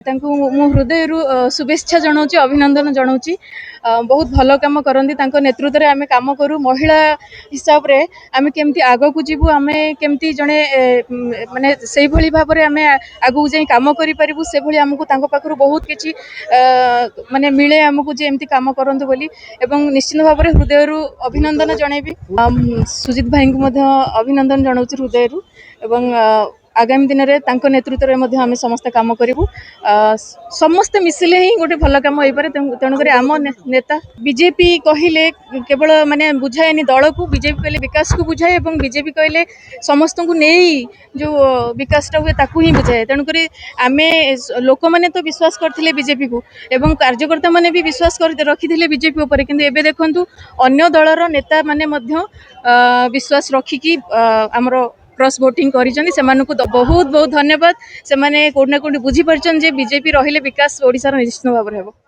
तांकु मु हृदयरु शुभेच्छा जनाऊँच अभिनंदन जनाऊँच बहुत भल काम करती नेतृत्व में आम कम करूँ महिला हिसाब से आम केमती आग को जीवु आम केमती जड़े माने से भाव में आम आगू जा कम करूँ से आमको पाखु बहुत किसी माने मिले आमको जे एमती कम करतु बोली एवं निश्चित भाव में हृदय अभिनंदन जनइबी सुजित भाई को अभिनंदन जनाऊँ हृदय एवं आगामी दिन में नेतृत्व में आम समस्त कम करूँ समस्ते मिसिले ही गोटे भल कम हो पारे तेणुक आम नेता बीजेपी कहले केवल माने बुझाएनि दल को बीजेपी कहले विकास को बुझाए और बीजेपी कहले समस्त को नहीं जो विकासटा हुए ताकू ही बुझाए तेणुक आम लोक मैंने तो विश्वास करते बीजेपी को एवं कार्यकर्ता मैंने भी विश्वास रखी बीजेपी उपर किंतु एबे देखंतु अन्य दलर नेता माने विश्वास रखिकी आमर क्रॉस वोटिंग कर बहुत बहुत धन्यवाद से माने कोड ना कोड बुझी परछन जे बीजेपी रहिले विकास ओडिसा निश्चित भाव में हेबो।